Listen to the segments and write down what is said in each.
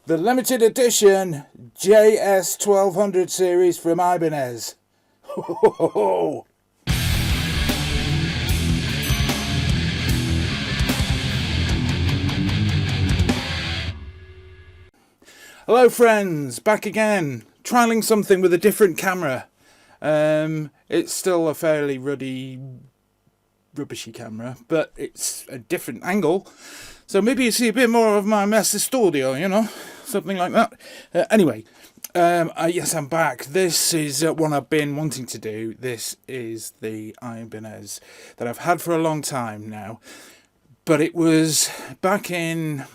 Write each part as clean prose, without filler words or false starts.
The limited edition JS1200 series from Ibanez. Hello friends, back again, trialling something with a different camera. It's still a fairly rubbishy camera, but it's a different angle. So maybe you see a bit more of my messy studio, you know, something like that. Anyway, yes, I'm back. This is one I've been wanting to do. This is the Ibanez that I've had for a long time now. But it was back in,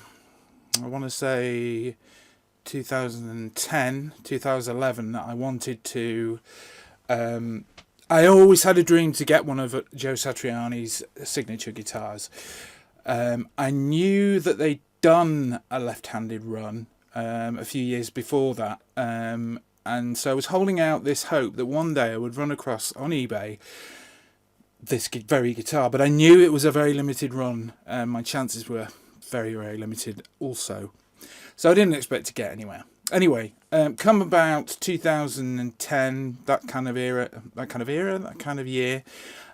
I want to say, 2010, 2011 that I wanted to... I always had a dream to get one of Joe Satriani's signature guitars. I knew that they'd done a left-handed run a few years before that, and so I was holding out this hope that one day I would run across on eBay this very guitar, but I knew it was a very limited run, and my chances were very, very limited also. So I didn't expect to get anywhere. Anyway, come about 2010, that kind of year,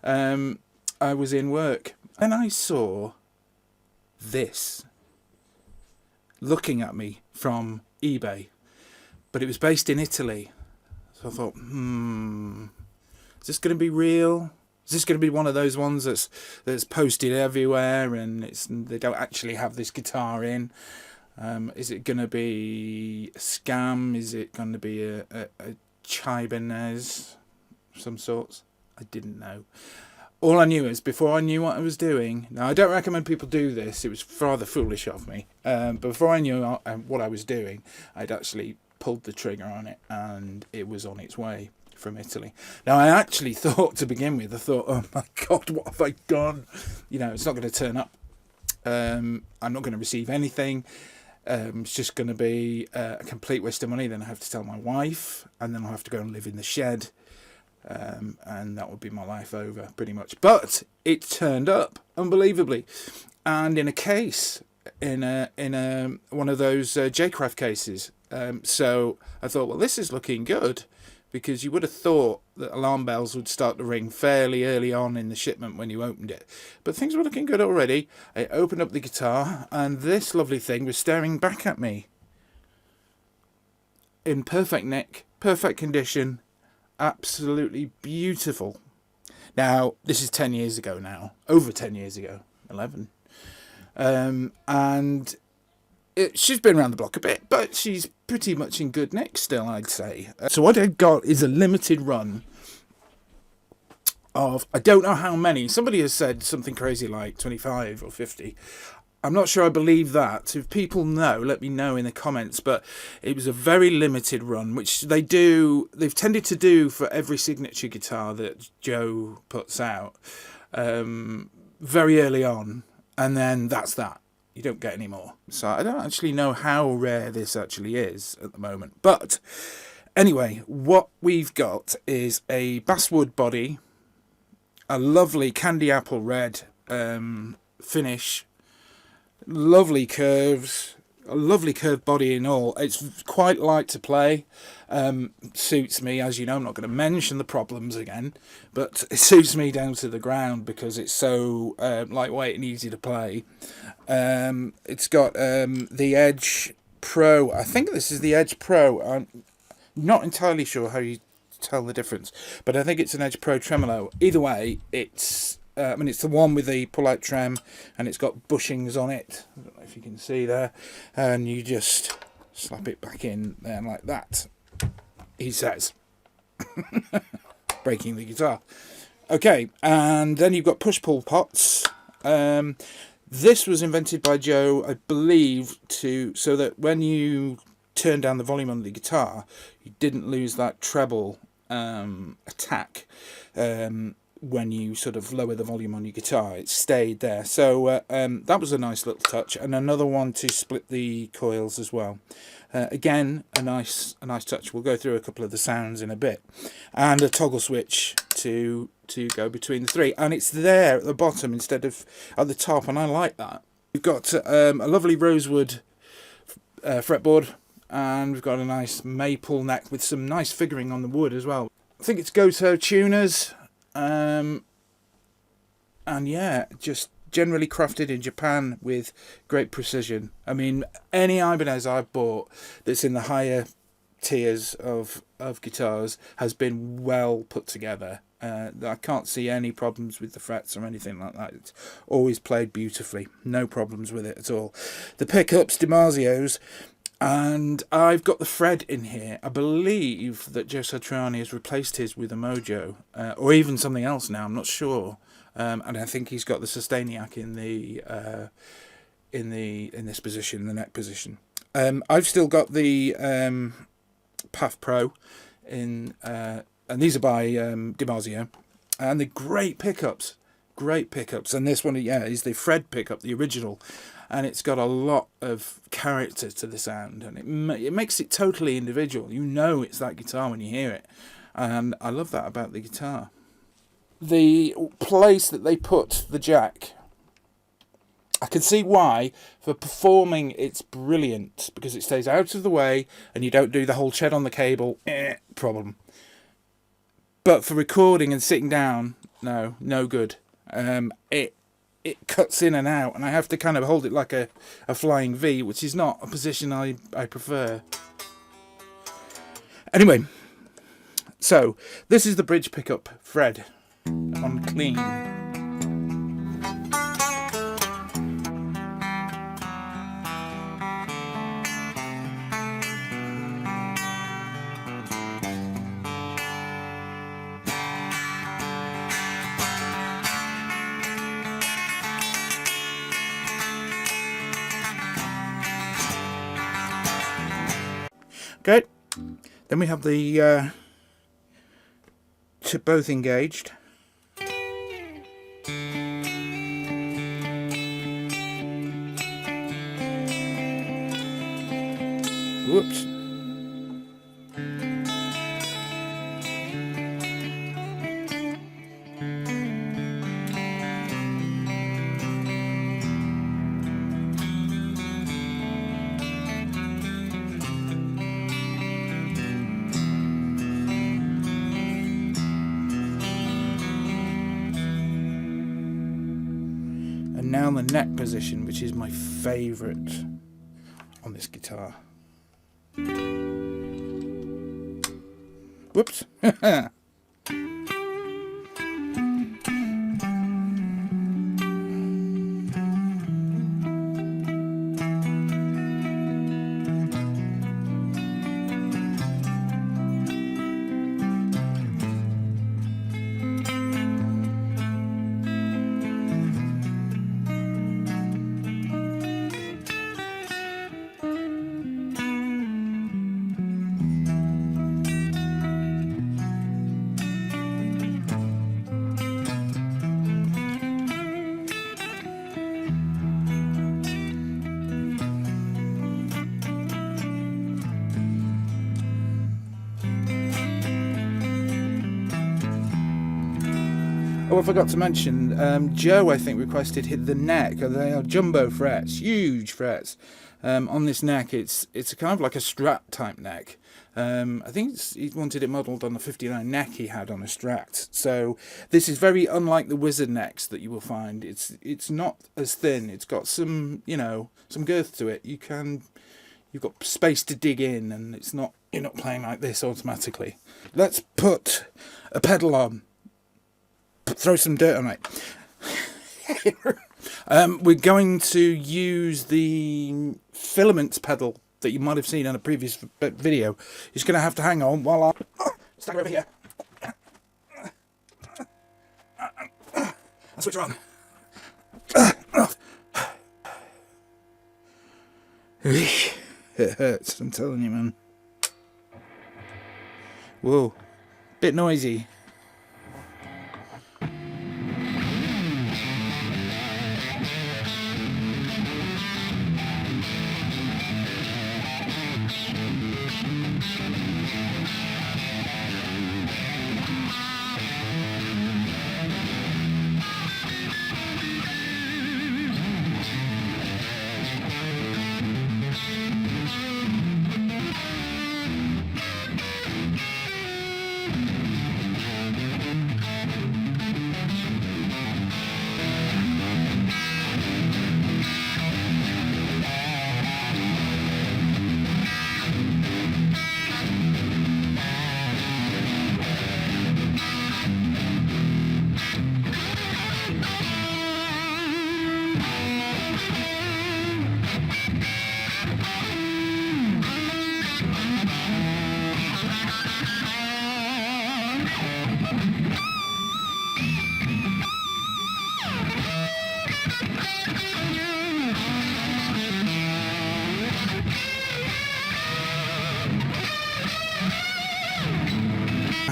I was in work and I saw this looking at me from eBay, but it was based in Italy. So I thought, is this going to be real? Is this going to be one of those ones that's posted everywhere and they don't actually have this guitar in? Is it going to be a scam? Is it going to be a Ibanez of some sorts? I didn't know. All I knew is, before I knew what I was doing, now I don't recommend people do this, it was rather foolish of me, but before I knew what I was doing, I'd actually pulled the trigger on it and it was on its way from Italy. Now I actually thought, to begin with, oh my god, what have I done? You know, it's not going to turn up. I'm not going to receive anything. It's just going to be a complete waste of money. Then I have to tell my wife, and then I'll have to go and live in the shed, and that would be my life over, pretty much. But it turned up, unbelievably, and in a case, in one of those J-Craft cases. So I thought, well, this is looking good, because you would have thought that alarm bells would start to ring fairly early on in the shipment when you opened it. But things were looking good already. I opened up the guitar, and this lovely thing was staring back at me. In perfect nick, perfect condition, absolutely beautiful. Now, this is 10 years ago now. Over 10 years ago. 11. And... she's been around the block a bit, but she's pretty much in good nick still, I'd say. So what I've got is a limited run of, I don't know how many. Somebody has said something crazy like 25 or 50. I'm not sure I believe that. If people know, let me know in the comments. But it was a very limited run, which they've tended to do for every signature guitar that Joe puts out very early on. And then that's that. You don't get any more. So I don't actually know how rare this actually is at the moment. But anyway, what we've got is a basswood body, a lovely candy apple red finish, lovely curves, a lovely curved body in all. It's quite light to play. Suits me, as you know. I'm not going to mention the problems again, but it suits me down to the ground because it's so lightweight and easy to play. It's got the Edge Pro. I think this is the Edge Pro. I'm not entirely sure how you tell the difference, but I think it's an Edge Pro tremolo. Either way, it's it's the one with the pull-out trem, and it's got bushings on it. I don't know if you can see there, and you just slap it back in there like that, he says, breaking the guitar. Okay, and then you've got push-pull pots. This was invented by Joe, I believe, so that when you turn down the volume on the guitar, you didn't lose that treble attack. When you sort of lower the volume on your guitar, it stayed there. So that was a nice little touch, and another one to split the coils as well. Again, a nice touch. We'll go through a couple of the sounds in a bit, and a toggle switch to go between the three, and it's there at the bottom instead of at the top, and I like that. You've got a lovely rosewood fretboard, and we've got a nice maple neck with some nice figuring on the wood as well. I think it's Goto tuners, and yeah, just generally crafted in Japan with great precision. I mean, any Ibanez I've bought that's in the higher tiers of guitars has been well put together. I can't see any problems with the frets or anything like that. It's always played beautifully. No problems with it at all. The pickups, DiMarzio's, and I've got the Fred in here. I believe that Joe Satriani has replaced his with a Mojo, or even something else now. I'm not sure. And I think he's got the Sustainiac in this position, the neck position. I've still got the PAF Pro in. And these are by DiMarzio, and they're great pickups, and this one, yeah, is the Fred pickup, the original, and it's got a lot of character to the sound, and it makes it totally individual. You know it's that guitar when you hear it, and I love that about the guitar. The place that they put the jack, I can see why. For performing, it's brilliant, because it stays out of the way, and you don't do the whole tread on the cable problem. But for recording and sitting down, no good. It cuts in and out, and I have to kind of hold it like a flying V, which is not a position I prefer. Anyway, so this is the bridge pickup Fred on clean. Okay, then we have the both engaged. Whoops. And now the neck position, which is my favourite on this guitar. Whoops. Oh, I forgot to mention, Joe, I think, requested hit the neck. They are jumbo frets, huge frets. On this neck, it's a kind of like a Strat type neck. I think he wanted it modelled on the 59 neck he had on a Strat. So this is very unlike the Wizard necks that you will find. It's not as thin. It's got some, some girth to it. You've got space to dig in, and you're not playing like this automatically. Let's put a pedal on. Throw some dirt on it. We're going to use the filaments pedal that you might have seen on a previous video. You're just going to have to hang on while I stand over here. I'll switch her on. It hurts, I'm telling you, man. Whoa, bit noisy.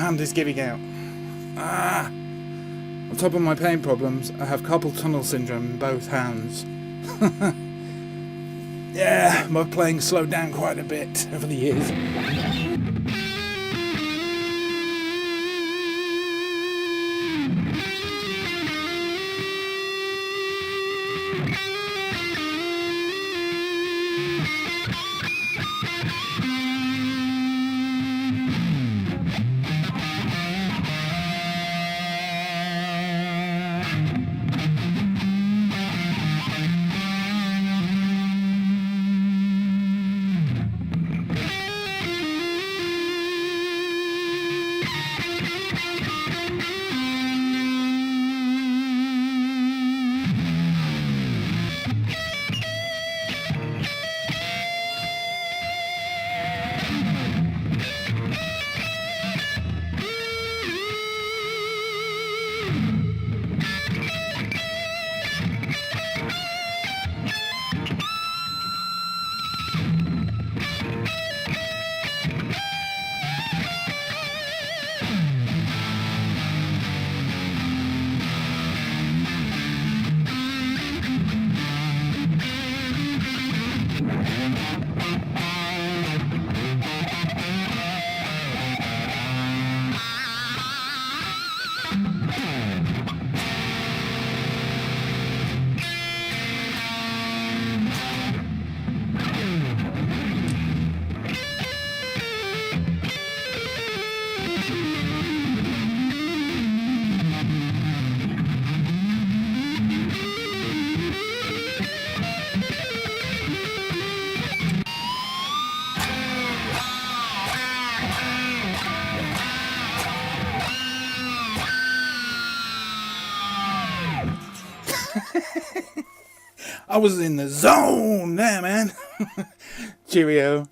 hand is giving out. On top of my pain problems, I have carpal tunnel syndrome in both hands. Yeah, my playing slowed down quite a bit over the years. I was in the zone there, man. Cheerio.